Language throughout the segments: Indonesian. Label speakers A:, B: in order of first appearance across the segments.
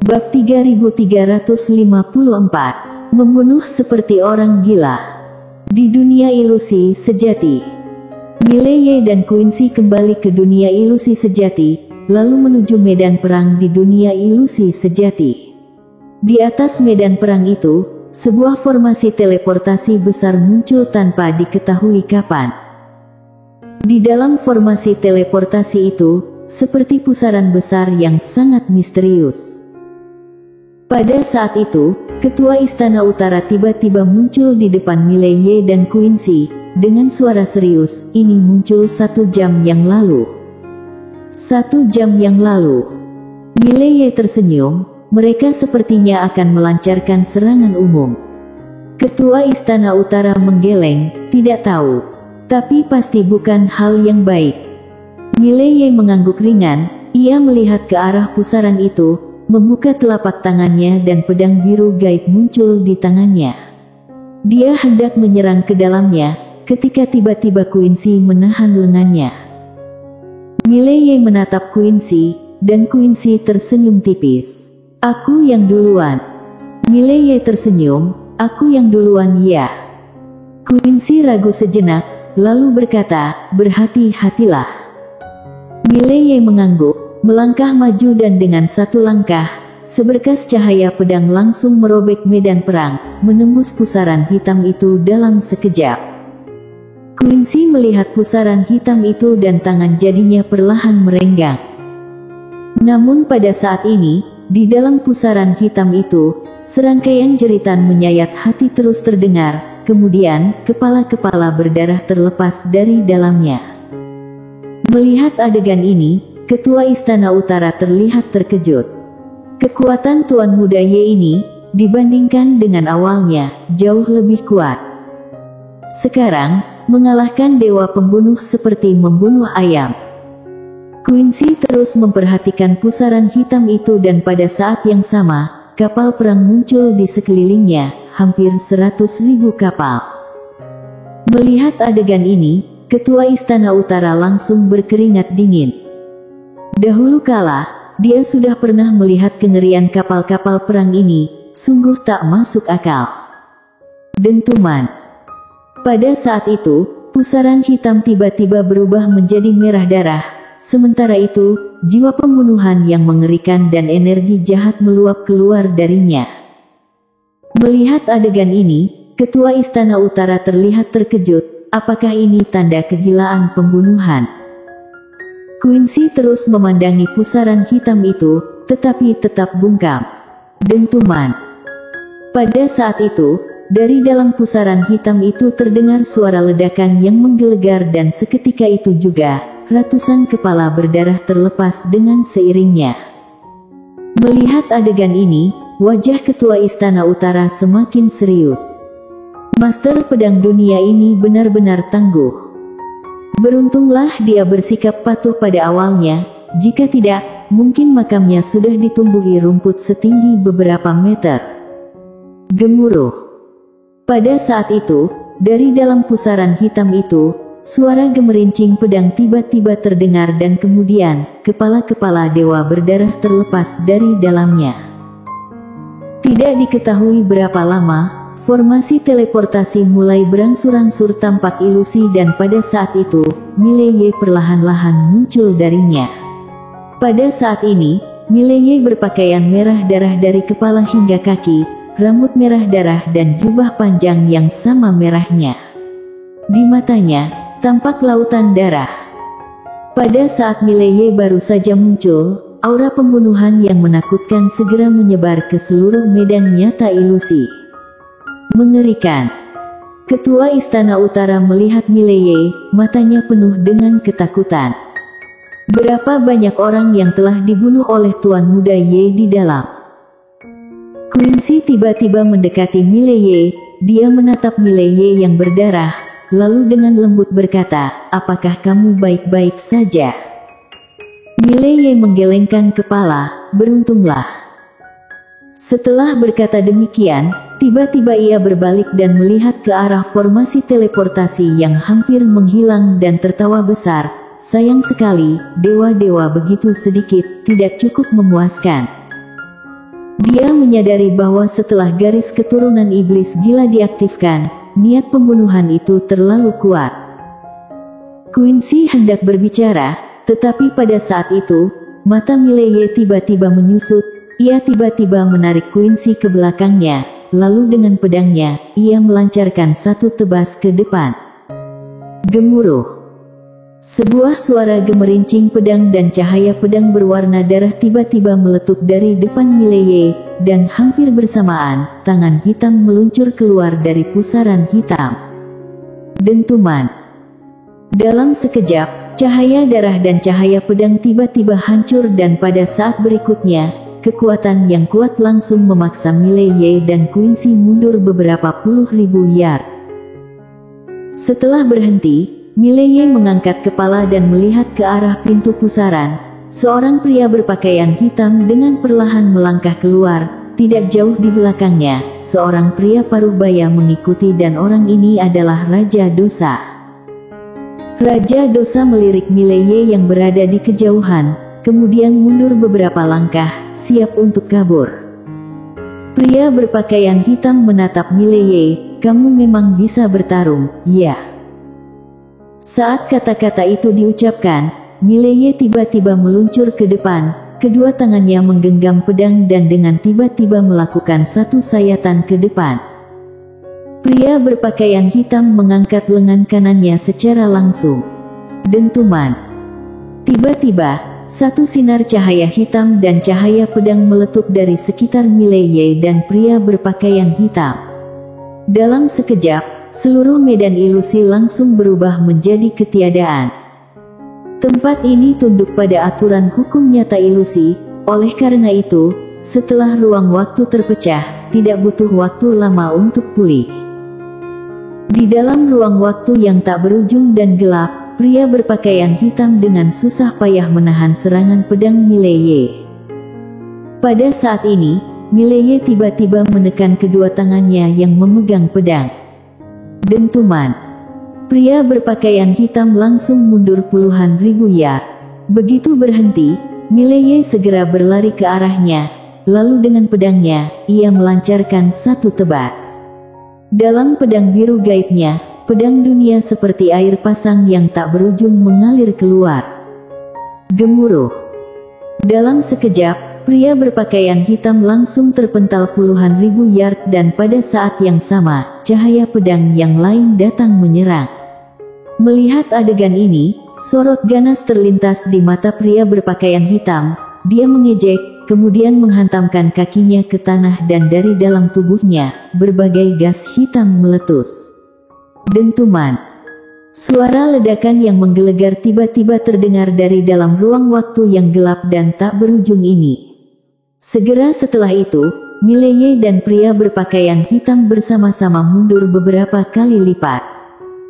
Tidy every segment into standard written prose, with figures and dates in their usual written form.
A: Bab 3354. Membunuh seperti orang gila. Di dunia ilusi sejati. Mileye dan Quincy kembali ke dunia ilusi sejati, lalu menuju medan perang di dunia ilusi sejati. Di atas medan perang itu, sebuah formasi teleportasi besar muncul tanpa diketahui kapan. Di dalam formasi teleportasi itu, seperti pusaran besar yang sangat misterius. Pada saat itu, Ketua Istana Utara tiba-tiba muncul di depan Mileye dan Quincy, dengan suara serius. Ini muncul 1 jam yang lalu. 1 jam yang lalu. Mileye tersenyum, mereka sepertinya akan melancarkan serangan umum. Ketua Istana Utara menggeleng, tidak tahu. Tapi pasti bukan hal yang baik. Mileye mengangguk ringan, ia melihat ke arah pusaran itu, membuka telapak tangannya dan pedang biru gaib muncul di tangannya. Dia hendak menyerang ke dalamnya, ketika tiba-tiba Quincy menahan lengannya. Mileye menatap Quincy, dan Quincy tersenyum tipis. Aku yang duluan. Mileye tersenyum, aku yang duluan ya. Quincy ragu sejenak, lalu berkata, berhati-hatilah. Mileye mengangguk, melangkah maju dan dengan 1 langkah, seberkas cahaya pedang langsung merobek medan perang, menembus pusaran hitam itu dalam sekejap. Quincy melihat pusaran hitam itu dan tangan jadinya perlahan merenggang. Namun pada saat ini, di dalam pusaran hitam itu, serangkaian jeritan menyayat hati terus terdengar, kemudian kepala-kepala berdarah terlepas dari dalamnya. Melihat adegan ini, Ketua Istana Utara terlihat terkejut. Kekuatan Tuan Muda Ye ini, dibandingkan dengan awalnya, jauh lebih kuat. Sekarang, mengalahkan dewa pembunuh seperti membunuh ayam. Quincy terus memperhatikan pusaran hitam itu dan pada saat yang sama, kapal perang muncul di sekelilingnya, hampir 100.000 kapal. Melihat adegan ini, Ketua Istana Utara langsung berkeringat dingin. Dahulu kala, dia sudah pernah melihat kengerian kapal-kapal perang ini, sungguh tak masuk akal. Dentuman. Pada saat itu, pusaran hitam tiba-tiba berubah menjadi merah darah, sementara itu, jiwa pembunuhan yang mengerikan dan energi jahat meluap keluar darinya. Melihat adegan ini, Ketua Istana Utara terlihat terkejut, apakah ini tanda kegilaan pembunuhan? Quincy terus memandangi pusaran hitam itu, tetapi tetap bungkam. Dentuman. Pada saat itu, dari dalam pusaran hitam itu terdengar suara ledakan yang menggelegar dan seketika itu juga, ratusan kepala berdarah terlepas dengan seiringnya. Melihat adegan ini, wajah Ketua Istana Utara semakin serius. Master pedang dunia ini benar-benar tangguh. Beruntunglah dia bersikap patuh pada awalnya, jika tidak, mungkin makamnya sudah ditumbuhi rumput setinggi beberapa meter. Gemuruh. Pada saat itu, dari dalam pusaran hitam itu, suara gemerincing pedang tiba-tiba terdengar dan kemudian, kepala-kepala dewa berdarah terlepas dari dalamnya. Tidak diketahui berapa lama, formasi teleportasi mulai berangsur-angsur tampak ilusi dan pada saat itu, Mileye perlahan-lahan muncul darinya. Pada saat ini, Mileye berpakaian merah darah dari kepala hingga kaki, rambut merah darah dan jubah panjang yang sama merahnya. Di matanya, tampak lautan darah. Pada saat Mileye baru saja muncul, aura pembunuhan yang menakutkan segera menyebar ke seluruh medan nyata ilusi. Mengerikan. Ketua Istana Utara melihat Mileye, matanya penuh dengan ketakutan. Berapa banyak orang yang telah dibunuh oleh Tuan Muda Ye di dalam? Quincy tiba-tiba mendekati Mileye, dia menatap Mileye yang berdarah, lalu dengan lembut berkata, apakah kamu baik-baik saja? Mileye menggelengkan kepala, beruntunglah. Setelah berkata demikian, tiba-tiba ia berbalik dan melihat ke arah formasi teleportasi yang hampir menghilang dan tertawa besar. Sayang sekali, dewa-dewa begitu sedikit, tidak cukup memuaskan. Dia menyadari bahwa setelah garis keturunan iblis gila diaktifkan, niat pembunuhan itu terlalu kuat. Quincy hendak berbicara, tetapi pada saat itu, mata Mileye tiba-tiba menyusut. Ia tiba-tiba menarik Quincy ke belakangnya, lalu dengan pedangnya, ia melancarkan satu tebas ke depan. Gemuruh. Sebuah suara gemerincing pedang dan cahaya pedang berwarna darah tiba-tiba meletup dari depan Mileye, dan hampir bersamaan, tangan hitam meluncur keluar dari pusaran hitam. Dentuman. Dalam sekejap, cahaya darah dan cahaya pedang tiba-tiba hancur dan pada saat berikutnya, kekuatan yang kuat langsung memaksa Mileye dan Quincy mundur beberapa puluh ribu yard. Setelah berhenti, Mileye mengangkat kepala dan melihat ke arah pintu pusaran. Seorang pria berpakaian hitam dengan perlahan melangkah keluar, tidak jauh di belakangnya, seorang pria paruh baya mengikuti dan orang ini adalah Raja Dosa. Raja Dosa melirik Mileye yang berada di kejauhan, kemudian mundur beberapa langkah, siap untuk kabur. Pria berpakaian hitam menatap Mileye, "Kamu memang bisa bertarung, ya?" Saat kata-kata itu diucapkan, Mileye tiba-tiba meluncur ke depan, kedua tangannya menggenggam pedang dan dengan tiba-tiba melakukan satu sayatan ke depan. Pria berpakaian hitam mengangkat lengan kanannya secara langsung. Dentuman. Tiba-tiba, satu sinar cahaya hitam dan cahaya pedang meletup dari sekitar Mileye dan pria berpakaian hitam. Dalam sekejap, seluruh medan ilusi langsung berubah menjadi ketiadaan. Tempat ini tunduk pada aturan hukum nyata ilusi, oleh karena itu, setelah ruang waktu terpecah, tidak butuh waktu lama untuk pulih. Di dalam ruang waktu yang tak berujung dan gelap, pria berpakaian hitam dengan susah payah menahan serangan pedang Mileye. Pada saat ini, Mileye tiba-tiba menekan kedua tangannya yang memegang pedang. Dentuman. Pria berpakaian hitam langsung mundur puluhan ribu yard. Begitu berhenti, Mileye segera berlari ke arahnya, lalu dengan pedangnya, ia melancarkan satu tebas. Dalam pedang biru gaibnya, pedang dunia seperti air pasang yang tak berujung mengalir keluar. Gemuruh. Dalam sekejap, pria berpakaian hitam langsung terpental puluhan ribu yard dan pada saat yang sama, cahaya pedang yang lain datang menyerang. Melihat adegan ini, sorot ganas terlintas di mata pria berpakaian hitam. Dia mengejek, kemudian menghantamkan kakinya ke tanah dan dari dalam tubuhnya, berbagai gas hitam meletus. Dentuman. Suara ledakan yang menggelegar tiba-tiba terdengar dari dalam ruang waktu yang gelap dan tak berujung ini. Segera setelah itu, Mileye dan pria berpakaian hitam bersama-sama mundur beberapa kali lipat.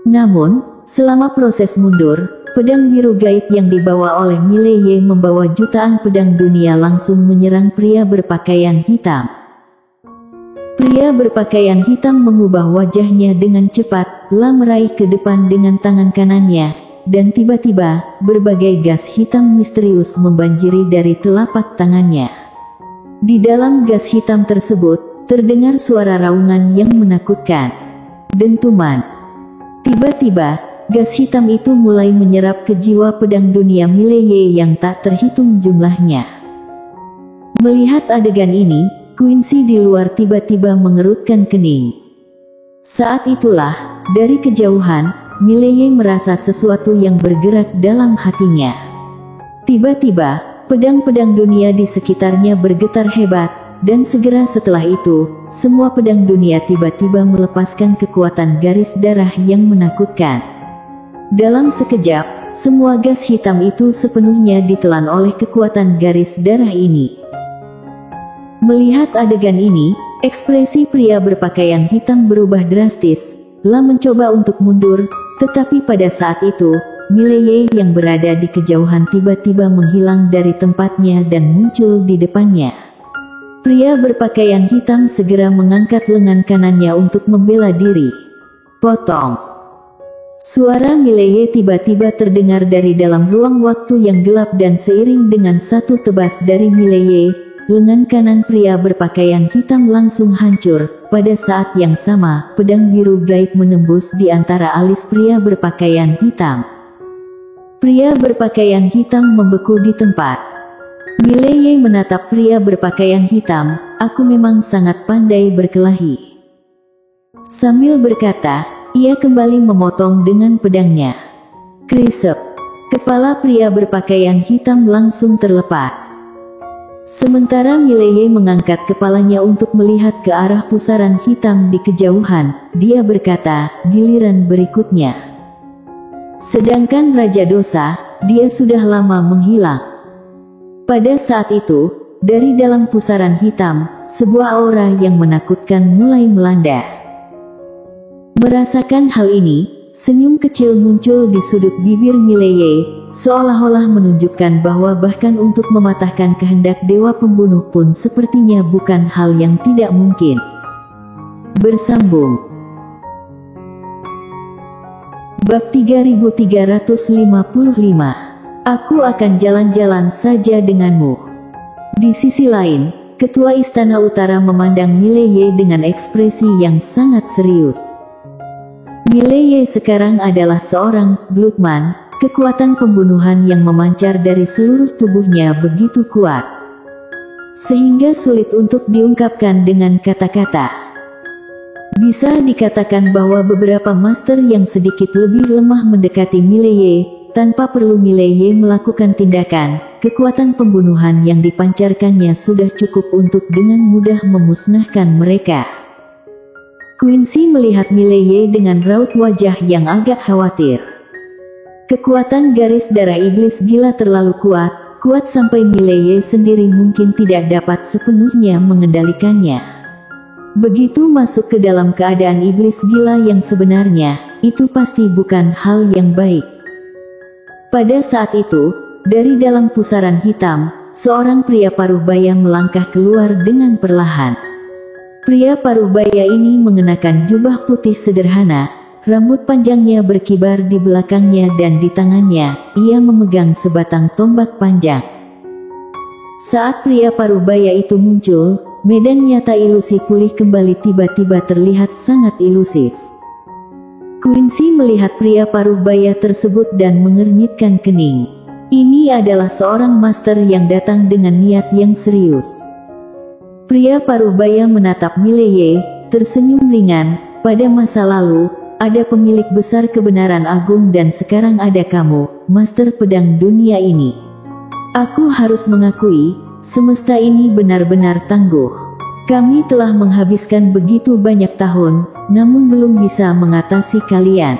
A: Namun, selama proses mundur, pedang biru gaib yang dibawa oleh Mileye membawa jutaan pedang dunia langsung menyerang pria berpakaian hitam. Pria berpakaian hitam mengubah wajahnya dengan cepat, meraih ke depan dengan tangan kanannya, dan tiba-tiba, berbagai gas hitam misterius membanjiri dari telapak tangannya. Di dalam gas hitam tersebut, terdengar suara raungan yang menakutkan. Dentuman. Tiba-tiba, gas hitam itu mulai menyerap ke jiwa pedang dunia Mileye yang tak terhitung jumlahnya. Melihat adegan ini, Quincy di luar tiba-tiba mengerutkan kening. Saat itulah, dari kejauhan, Mileye merasa sesuatu yang bergerak dalam hatinya. Tiba-tiba, pedang-pedang dunia di sekitarnya bergetar hebat, dan segera setelah itu, semua pedang dunia tiba-tiba melepaskan kekuatan garis darah yang menakutkan. Dalam sekejap, semua gas hitam itu sepenuhnya ditelan oleh kekuatan garis darah ini. Melihat adegan ini, ekspresi pria berpakaian hitam berubah drastis. Mencoba untuk mundur, tetapi pada saat itu, Mileye yang berada di kejauhan tiba-tiba menghilang dari tempatnya dan muncul di depannya. Pria berpakaian hitam segera mengangkat lengan kanannya untuk membela diri. Potong. Suara Mileye tiba-tiba terdengar dari dalam ruang waktu yang gelap dan seiring dengan satu tebas dari Mileye, lengan kanan pria berpakaian hitam langsung hancur. Pada saat yang sama, pedang biru gaib menembus di antara alis pria berpakaian hitam. Pria berpakaian hitam membeku di tempat. Mileye menatap pria berpakaian hitam, "Aku memang sangat pandai berkelahi." Sambil berkata, ia kembali memotong dengan pedangnya. Krisep. Kepala pria berpakaian hitam langsung terlepas. Sementara Mileye mengangkat kepalanya untuk melihat ke arah pusaran hitam di kejauhan, dia berkata, "Giliran berikutnya." Sedangkan Raja Dosa, dia sudah lama menghilang. Pada saat itu, dari dalam pusaran hitam, sebuah aura yang menakutkan mulai melanda. Merasakan hal ini, senyum kecil muncul di sudut bibir Mileye, seolah-olah menunjukkan bahwa bahkan untuk mematahkan kehendak dewa pembunuh pun sepertinya bukan hal yang tidak mungkin. Bersambung. Bab 3355. Aku akan jalan-jalan saja denganmu. Di sisi lain, Ketua Istana Utara memandang Mileye dengan ekspresi yang sangat serius. Mileye sekarang adalah seorang Bloodman, kekuatan pembunuhan yang memancar dari seluruh tubuhnya begitu kuat, sehingga sulit untuk diungkapkan dengan kata-kata. Bisa dikatakan bahwa beberapa master yang sedikit lebih lemah mendekati Mileye, tanpa perlu Mileye melakukan tindakan, kekuatan pembunuhan yang dipancarkannya sudah cukup untuk dengan mudah memusnahkan mereka. Quincy melihat Mileye dengan raut wajah yang agak khawatir. Kekuatan garis darah iblis gila terlalu kuat sampai Mileye sendiri mungkin tidak dapat sepenuhnya mengendalikannya. Begitu masuk ke dalam keadaan iblis gila yang sebenarnya, itu pasti bukan hal yang baik. Pada saat itu, dari dalam pusaran hitam, seorang pria paruh baya melangkah keluar dengan perlahan. Pria paruh baya ini mengenakan jubah putih sederhana, rambut panjangnya berkibar di belakangnya dan di tangannya, ia memegang sebatang tombak panjang. Saat pria paruh baya itu muncul, medan nyata ilusi pulih kembali tiba-tiba terlihat sangat ilusif. Quincy melihat pria paruh baya tersebut dan mengernyitkan kening. Ini adalah seorang master yang datang dengan niat yang serius. Pria paruh baya menatap Mileye, tersenyum ringan. Pada masa lalu, ada pemilik besar kebenaran agung dan sekarang ada kamu, master pedang dunia ini. Aku harus mengakui, semesta ini benar-benar tangguh. Kami telah menghabiskan begitu banyak tahun, namun belum bisa mengatasi kalian.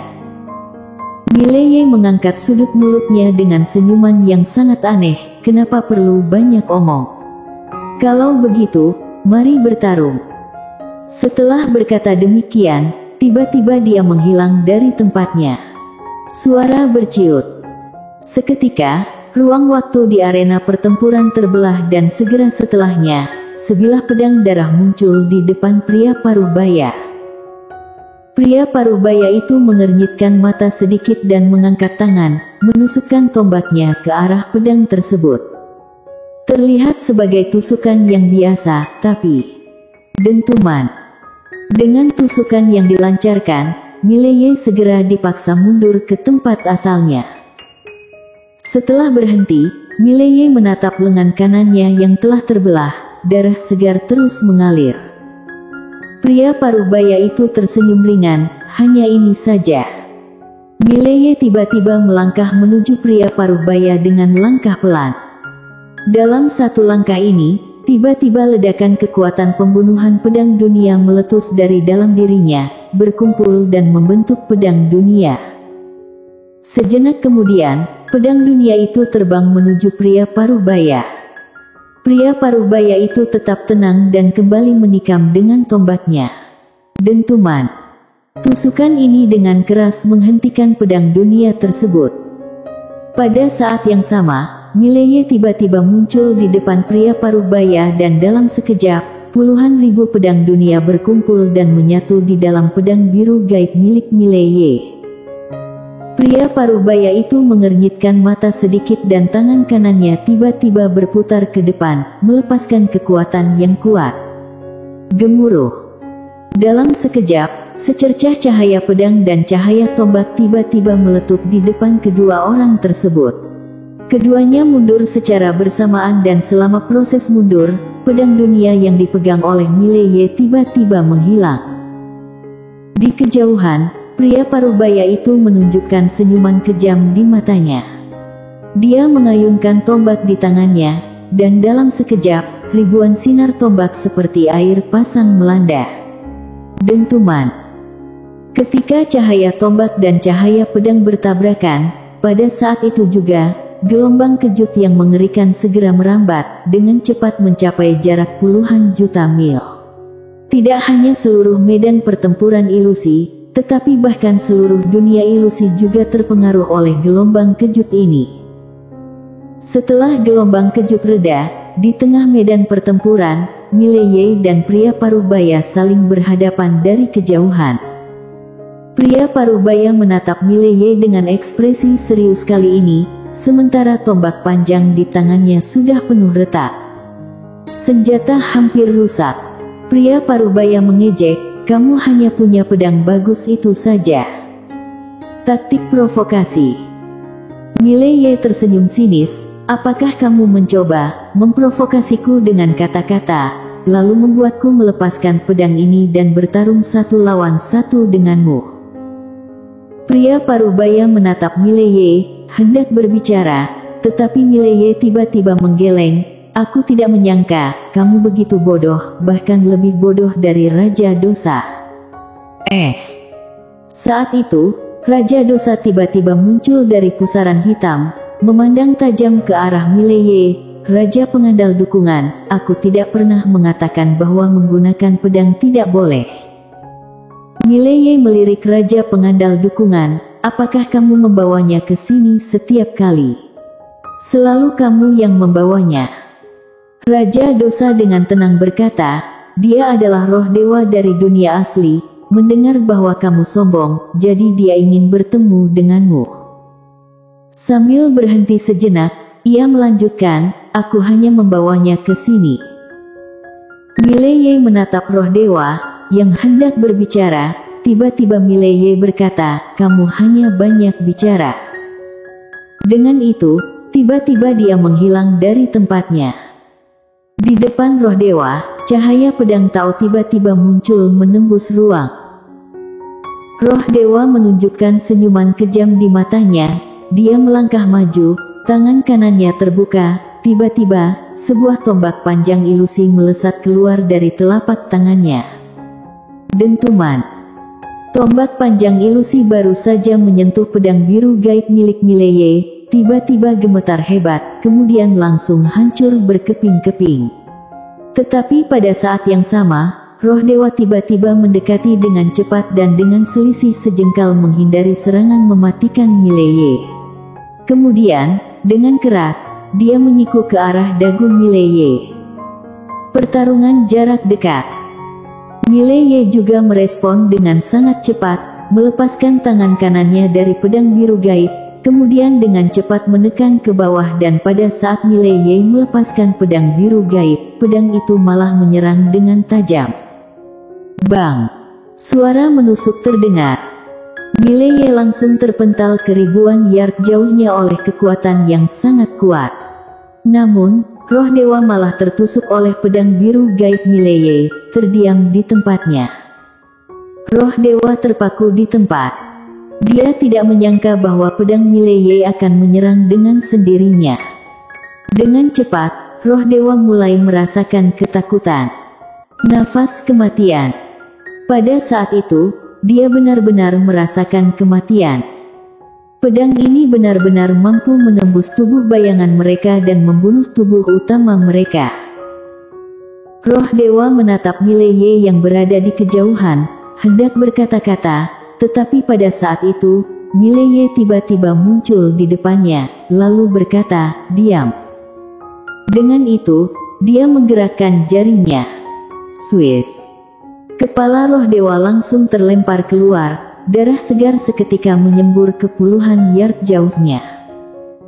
A: Mileye mengangkat sudut mulutnya dengan senyuman yang sangat aneh. Kenapa perlu banyak omong? Kalau begitu, mari bertarung. Setelah berkata demikian, tiba-tiba dia menghilang dari tempatnya. Suara berciut. Seketika, ruang waktu di arena pertempuran terbelah dan segera setelahnya, sebilah pedang darah muncul di depan pria paruh baya. Pria paruh baya itu mengernyitkan mata sedikit dan mengangkat tangan, menusukkan tombaknya ke arah pedang tersebut. Terlihat sebagai tusukan yang biasa, tapi dentuman. Dengan tusukan yang dilancarkan, Mileye segera dipaksa mundur ke tempat asalnya. Setelah berhenti, Mileye menatap lengan kanannya yang telah terbelah, darah segar terus mengalir. Pria paruh baya itu tersenyum ringan, hanya ini saja. Mileye tiba-tiba melangkah menuju pria paruh baya dengan langkah pelan. Dalam satu langkah ini, tiba-tiba ledakan kekuatan pembunuhan pedang dunia meletus dari dalam dirinya, berkumpul dan membentuk pedang dunia. Sejenak kemudian, pedang dunia itu terbang menuju pria paruh baya. Pria paruh baya itu tetap tenang dan kembali menikam dengan tombaknya. Dentuman. Tusukan ini dengan keras menghentikan pedang dunia tersebut. Pada saat yang sama, Mileye tiba-tiba muncul di depan pria paruh baya dan dalam sekejap, puluhan ribu pedang dunia berkumpul dan menyatu di dalam pedang biru gaib milik Mileye. Pria paruh baya itu mengernyitkan mata sedikit dan tangan kanannya tiba-tiba berputar ke depan, melepaskan kekuatan yang kuat. Gemuruh. Dalam sekejap, secercah cahaya pedang dan cahaya tombak tiba-tiba meletup di depan kedua orang tersebut. Keduanya mundur secara bersamaan dan selama proses mundur, pedang dunia yang dipegang oleh Mileye tiba-tiba menghilang. Di kejauhan, pria paruh baya itu menunjukkan senyuman kejam di matanya. Dia mengayunkan tombak di tangannya, dan dalam sekejap, ribuan sinar tombak seperti air pasang melanda. Dentuman. Ketika cahaya tombak dan cahaya pedang bertabrakan, pada saat itu juga, gelombang kejut yang mengerikan segera merambat, dengan cepat mencapai jarak puluhan juta mil. Tidak hanya seluruh medan pertempuran ilusi, tetapi bahkan seluruh dunia ilusi juga terpengaruh oleh gelombang kejut ini. Setelah gelombang kejut reda, di tengah medan pertempuran, Mileye dan pria paruh baya saling berhadapan dari kejauhan. Pria paruh baya menatap Mileye dengan ekspresi serius kali ini, sementara tombak panjang di tangannya sudah penuh retak. Senjata hampir rusak. Pria paruh baya mengejek, "Kamu hanya punya pedang bagus itu saja." Taktik provokasi. Mileye tersenyum sinis, "Apakah kamu mencoba memprovokasiku dengan kata-kata, lalu membuatku melepaskan pedang ini dan bertarung satu lawan satu denganmu?" Pria paruh baya menatap Mileye, hendak berbicara, tetapi Mileye tiba-tiba menggeleng, "Aku tidak menyangka, kamu begitu bodoh, bahkan lebih bodoh dari Raja Dosa." Saat itu, Raja Dosa tiba-tiba muncul dari pusaran hitam, memandang tajam ke arah Mileye. "Raja pengandal dukungan, aku tidak pernah mengatakan bahwa menggunakan pedang tidak boleh." Mileye melirik Raja pengandal dukungan, "Apakah kamu membawanya ke sini setiap kali? Selalu kamu yang membawanya." Raja Dosa dengan tenang berkata, "Dia adalah roh dewa dari dunia asli, mendengar bahwa kamu sombong, jadi dia ingin bertemu denganmu." Sambil berhenti sejenak, ia melanjutkan, "Aku hanya membawanya ke sini." Mileye menatap roh dewa, yang hendak berbicara. Tiba-tiba Mileye berkata, "Kamu hanya banyak bicara." Dengan itu, tiba-tiba dia menghilang dari tempatnya. Di depan roh dewa, cahaya pedang Tao tiba-tiba muncul menembus ruang. Roh dewa menunjukkan senyuman kejam di matanya. Dia melangkah maju, tangan kanannya terbuka, tiba-tiba, sebuah tombak panjang ilusi melesat keluar dari telapak tangannya. Dentuman. Tombak panjang ilusi baru saja menyentuh pedang biru gaib milik Mileye, tiba-tiba gemetar hebat, kemudian langsung hancur berkeping-keping. Tetapi pada saat yang sama, roh dewa tiba-tiba mendekati dengan cepat dan dengan selisih sejengkal menghindari serangan mematikan Mileye. Kemudian, dengan keras, dia menyikuk ke arah dagu Mileye. Pertarungan jarak dekat. Mileye juga merespon dengan sangat cepat, melepaskan tangan kanannya dari pedang biru gaib, kemudian dengan cepat menekan ke bawah dan pada saat Mileye melepaskan pedang biru gaib, pedang itu malah menyerang dengan tajam. Bang! Suara menusuk terdengar. Mileye langsung terpental ke ribuan yard jauhnya oleh kekuatan yang sangat kuat. Namun, roh dewa malah tertusuk oleh pedang biru gaib Mileye, terdiam di tempatnya. Roh dewa terpaku di tempat. Dia tidak menyangka bahwa pedang Mileye akan menyerang dengan sendirinya. Dengan cepat, roh dewa mulai merasakan ketakutan. Nafas kematian. Pada saat itu, dia benar-benar merasakan kematian. Pedang ini benar-benar mampu menembus tubuh bayangan mereka dan membunuh tubuh utama mereka. Roh dewa menatap Mileye yang berada di kejauhan, hendak berkata-kata, tetapi pada saat itu, Mileye tiba-tiba muncul di depannya, lalu berkata, "Diam." Dengan itu, dia menggerakkan jarinya. Swiss. Kepala roh dewa langsung terlempar keluar, darah segar seketika menyembur ke puluhan yard jauhnya.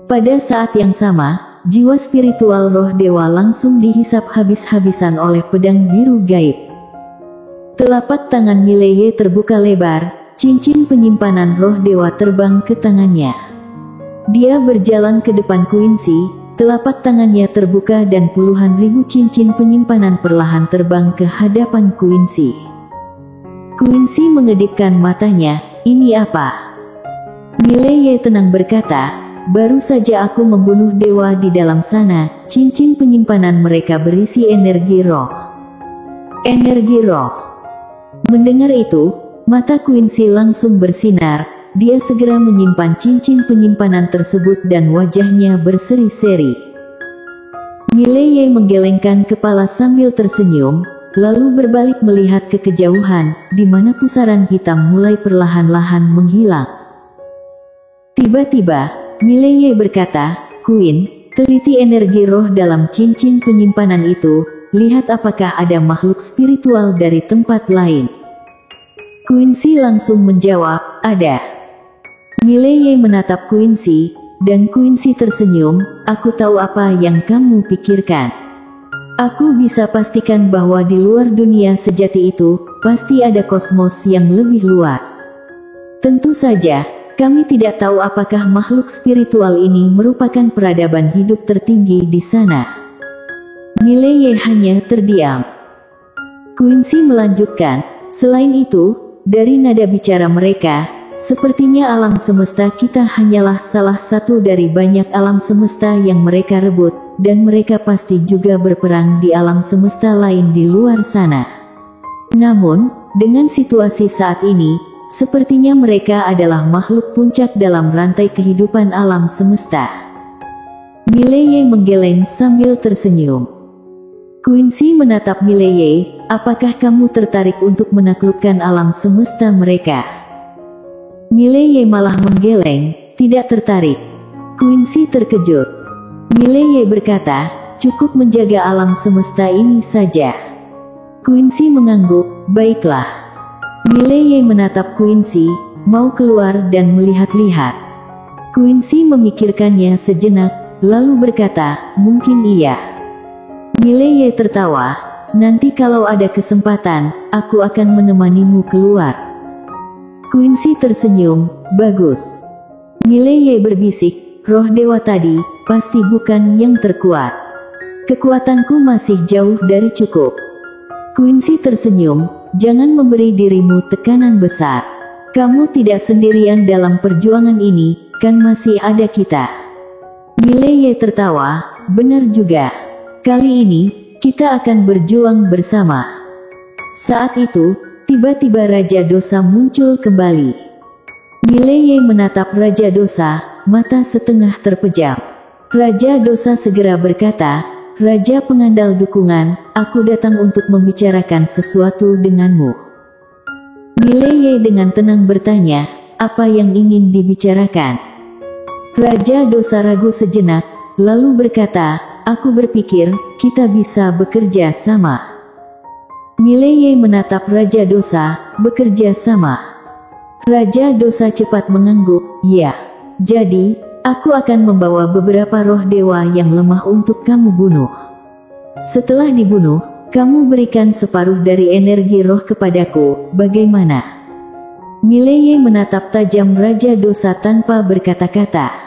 A: Pada saat yang sama, jiwa spiritual roh dewa langsung dihisap habis-habisan oleh pedang biru gaib. Telapak tangan Mileye terbuka lebar, cincin penyimpanan roh dewa terbang ke tangannya. Dia berjalan ke depan Quincy, telapak tangannya terbuka dan puluhan ribu cincin penyimpanan perlahan terbang ke hadapan Quincy. Quincy mengedipkan matanya, "Ini apa?" Mileye tenang berkata, "Baru saja aku membunuh dewa di dalam sana, cincin penyimpanan mereka berisi energi roh." Energi roh. Mendengar itu, mata Quincy langsung bersinar, dia segera menyimpan cincin penyimpanan tersebut dan wajahnya berseri-seri. Mileye menggelengkan kepala sambil tersenyum, lalu berbalik melihat ke kejauhan, di mana pusaran hitam mulai perlahan-lahan menghilang. Tiba-tiba, Mileye berkata, "Queen, teliti energi roh dalam cincin penyimpanan itu, lihat apakah ada makhluk spiritual dari tempat lain." Quincy langsung menjawab, "Ada." Mileye menatap Quincy, dan Quincy tersenyum, "Aku tahu apa yang kamu pikirkan. Aku bisa pastikan bahwa di luar dunia sejati itu, pasti ada kosmos yang lebih luas. Tentu saja, kami tidak tahu apakah makhluk spiritual ini merupakan peradaban hidup tertinggi di sana." Mileye hanya terdiam. Quincy melanjutkan, "Selain itu, dari nada bicara mereka, sepertinya alam semesta kita hanyalah salah satu dari banyak alam semesta yang mereka rebut, dan mereka pasti juga berperang di alam semesta lain di luar sana. Namun, dengan situasi saat ini, sepertinya mereka adalah makhluk puncak dalam rantai kehidupan alam semesta." Mileye menggeleng sambil tersenyum. Quincy menatap Mileye, "Apakah kamu tertarik untuk menaklukkan alam semesta mereka?" Mileye malah menggeleng, "Tidak tertarik." Quincy terkejut. Mileye berkata, "Cukup menjaga alam semesta ini saja." Quincy mengangguk, "Baiklah." Mileye menatap Quincy, mau keluar dan melihat-lihat. Quincy memikirkannya sejenak, lalu berkata, "Mungkin iya." Mileye tertawa, "Nanti kalau ada kesempatan, aku akan menemanimu keluar." Quincy tersenyum, "Bagus." Mileye berbisik, "Roh dewa tadi, pasti bukan yang terkuat. Kekuatanku masih jauh dari cukup." Quincy tersenyum, "Jangan memberi dirimu tekanan besar. Kamu tidak sendirian dalam perjuangan ini, kan masih ada kita." Mileye tertawa, "Benar juga. Kali ini, kita akan berjuang bersama." Saat itu, tiba-tiba Raja Dosa muncul kembali. Mileye menatap Raja Dosa, mata setengah terpejam. Raja Dosa segera berkata, "Raja pengandal dukungan, aku datang untuk membicarakan sesuatu denganmu." Mileye dengan tenang bertanya, "Apa yang ingin dibicarakan?" Raja Dosa ragu sejenak, lalu berkata, "Aku berpikir, kita bisa bekerja sama." Mileye menatap Raja Dosa, "Bekerja sama?" Raja Dosa cepat mengangguk, "Ya. Jadi, aku akan membawa beberapa roh dewa yang lemah untuk kamu bunuh. Setelah dibunuh, kamu berikan separuh dari energi roh kepadaku, bagaimana?" Mileye menatap tajam Raja Dosa tanpa berkata-kata.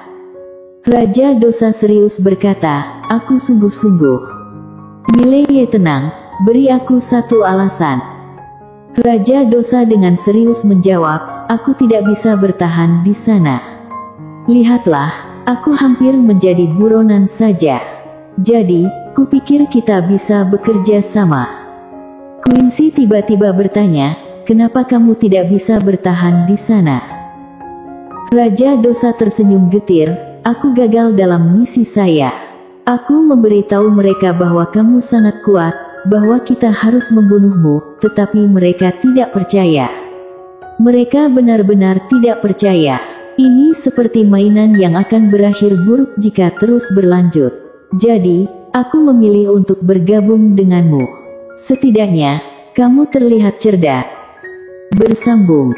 A: Raja Dosa serius berkata, "Aku sungguh-sungguh." Mileye tenang, "Beri aku satu alasan." Raja Dosa dengan serius menjawab, "Aku tidak bisa bertahan di sana. Lihatlah, aku hampir menjadi buronan saja. Jadi, kupikir kita bisa bekerja sama." Quincy tiba-tiba bertanya, "Kenapa kamu tidak bisa bertahan di sana?" Raja Dosa tersenyum getir, "Aku gagal dalam misi saya. Aku memberitahu mereka bahwa kamu sangat kuat, bahwa kita harus membunuhmu, tetapi mereka tidak percaya. Mereka benar-benar tidak percaya. Ini seperti mainan yang akan berakhir buruk jika terus berlanjut. Jadi, aku memilih untuk bergabung denganmu. Setidaknya, kamu terlihat cerdas." Bersambung.